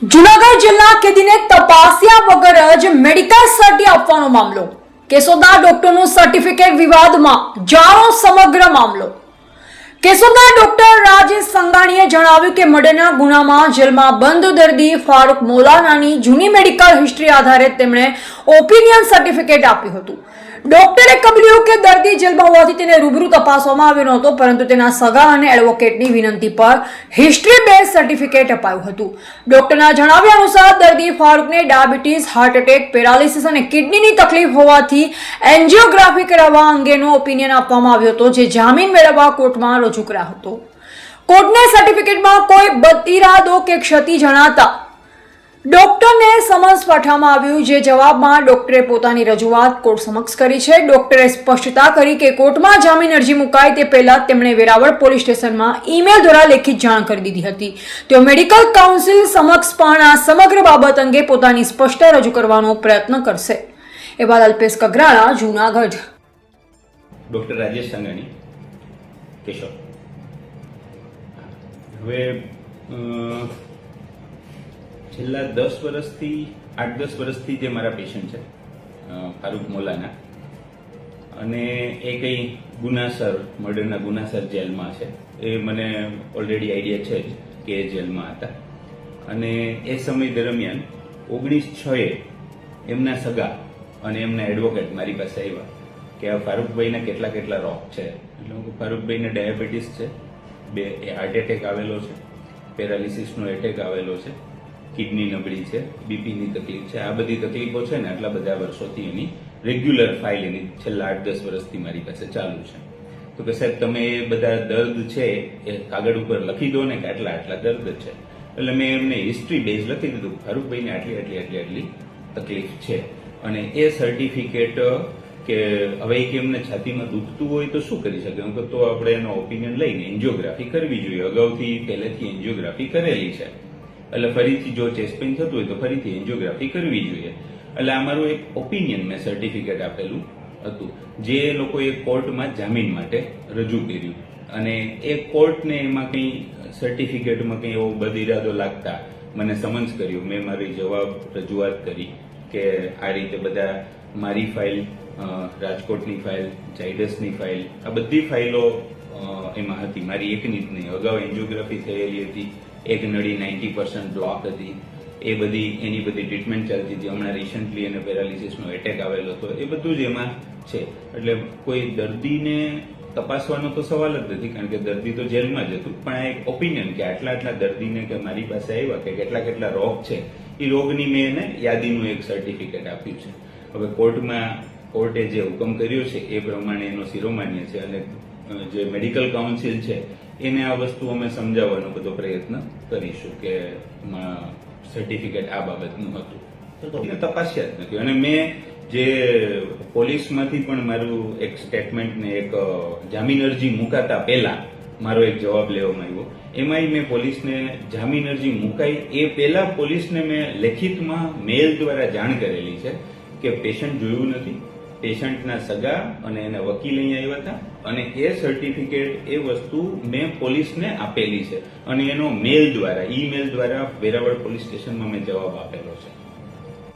જૂનાગઢ જિલ્લા કેદીને તપાસ્યા વગર જ મેડિકલ સર્ટી આપવાનો મામલો. કેશોદના ડોક્ટરનું સર્ટિફિકેટ વિવાદમાં જાણો સમગ્ર મામલો. કેશોદના ડોક્ટર રાજેશ સંઘાણીએ જણાવ્યું કે મર્ડરના ગુનામાં જેલમાં બંધ દર્દી ફારૂક મોલાનાની જૂની મેડિકલ હિસ્ટ્રી આધારે તેમણે ઓપિનિયન સર્ટિફિકેટ આપ્યું હતું. ડોક્ટરે કબૂલ્યું કે દર્દી જેલમાં હોવાથી તેને રૂબરૂ તપાસવામાં આવ્યો નહોતો, પરંતુ તેના સગા અને એડવોકેટની વિનંતી પર હિસ્ટ્રી બેઝ સર્ટિફિકેટ અપાયું હતું. ડોક્ટરના જણાવ્યા અનુસાર દર્દી ફારૂકને ડાયાબિટીસ, હાર્ટ એટેક, પેરાલિસિસ અને કિડનીની તકલીફ હોવાથી એન્જિયોગ્રાફી કરાવવા અંગેનો ઓપિનિયન આપવામાં આવ્યો હતો, જે જામીન મેળવવા કોર્ટમાં રજૂ કરાયો હતો. કોર્ટને સર્ટિફિકેટમાં કોઈ બદઇરાદો કે ક્ષતિ જણાતા ડોક્ટરને સમન્સ પાઠવવામાં આવ્યું, જે જવાબમાં ડોક્ટરે પોતાની રજૂઆત કોર્ટ સમક્ષ કરી છે. ડોક્ટરે સ્પષ્ટતા કરી કે કોર્ટમાં જામીન અરજી મુકાય તે પહેલા તેમણે વેરાવળ પોલીસ સ્ટેશનમાં ઈમેલ દ્વારા લેખિત જાણ કરી દીધી હતી. તેઓ મેડિકલ કાઉન્સિલ સમક્ષ પણ આ સમગ્ર બાબત અંગે પોતાની સ્પષ્ટતા રજૂ કરવાનો પ્રયત્ન કરશે. એ બાદ અલ્પેશ કગરાળા, જૂનાગઢ. ડોક્ટર રાજેશ સંઘાણી, કેશોદ. હવે છેલ્લા 8-10 વર્ષથી જે મારા પેશન્ટ છે ફારૂક મોલાના, અને એ કઈ ગુનાસર, મર્ડરના ગુનાસર જેલમાં છે, એ મને ઓલરેડી આઈડિયા છે જ કે એ જેલમાં હતા. અને એ સમય દરમિયાન 19/6 એમના સગા અને એમના એડવોકેટ મારી પાસે આવ્યા કે આ ફારૂકભાઈના કેટલા રોગ છે. એટલે ફારૂકભાઈને ડાયાબિટીસ છે, હાર્ટ એટેક આવેલો છે, પેરાલિસિસનો એટેક આવેલો છે, કિડની નબળી છે, બીપીની તકલીફ છે. આ બધી તકલીફો છે ને આટલા બધા વર્ષોથી એની રેગ્યુલર ફાઇલ એની છેલ્લા 8-10 વર્ષથી મારી પાસે ચાલુ છે. તો કે સાહેબ તમે એ બધા દર્દ છે એ કાગળ ઉપર લખી દો ને કે આટલા દર્દ છે. એટલે મેં એમને હિસ્ટ્રી બેઝ લખી દીધું, ફારૂકભાઈને આટલી તકલીફ છે. અને એ સર્ટિફિકેટ કે હવે કે એમને છાતીમાં દુખતું હોય તો શું કરી શકે, તો આપણે એનો ઓપિનિયન લઈને એન્જિયોગ્રાફી કરવી જોઈએ. અગાઉથી પહેલેથી એન્જિયોગ્રાફી કરેલી છે, એટલે ફરીથી જો ચેસ્ટ પેઇન થતું હોય તો ફરીથી એન્જિયોગ્રાફી કરવી જોઈએ. એટલે અમારું એક ઓપિનિયન મેં સર્ટિફિકેટ આપેલું હતું, જે લોકોએ કોર્ટમાં જામીન માટે રજૂ કર્યું. અને એ કોર્ટને એમાં કંઈ સર્ટિફિકેટમાં કંઈ એવો બદઇરાદો લાગતા મને સમન્સ કર્યું. મેં મારી રજૂઆત કરી કે આ રીતે બધા મારી ફાઇલ, રાજકોટની ફાઇલ, ઝાયડસની ફાઇલ, આ બધી ફાઇલો એમાં હતી, મારી એકની જ નહીં. અગાઉ એન્જિયોગ્રાફી થયેલી હતી, એક નળી 90% બ્લોક હતી, એની બધી ટ્રીટમેન્ટ ચાલતી હતી. હમણાં રિસન્ટલી એને પેરાલિસિસનો એટેક આવેલો હતો, એ બધું જ એમાં છે. એટલે કોઈ દર્દીને તપાસવાનો તો સવાલ જ નથી, કારણ કે દર્દી તો જેલમાં જ હતું. પણ આ એક ઓપિનિયન કે આટલા દર્દીને કે મારી પાસે આવ્યા કે કેટલા રોગ છે, એ રોગની મેં એને યાદીનું એક સર્ટિફિકેટ આપ્યું છે. હવે કોર્ટે જે હુકમ કર્યો છે એ પ્રમાણે એનો શિરોમાન્ય છે, અને જે મેડિકલ કાઉન્સિલ છે એને આ વસ્તુ અમે સમજાવવાનો બધો પ્રયત્ન કરીશું કે સર્ટિફિકેટ આ બાબતનું હતું, એને તપાસ્યા જ નથી. અને મેં જે પોલીસમાંથી પણ મારું એક સ્ટેટમેન્ટ ને એક જામીન અરજી મુકાતા પહેલા મારો એક જવાબ લેવામાં આવ્યો. એમાંય મેં પોલીસને જામીન અરજી મુકાઈ એ પહેલા પોલીસને મેં લેખિતમાં મેલ દ્વારા જાણ કરેલી છે કે પેશન્ટ જોયું નથી, પેશન્ટના સગા અને એના વકીલ અહીંયા આવ્યા હતા, અને એ સર્ટિફિકેટ એ વસ્તુ મેં પોલીસને આપેલી છે. અને એનો મેલ દ્વારા, ઈમેલ દ્વારા વેરાવળ પોલીસ સ્ટેશનમાં મેં જવાબ આપેલો છે.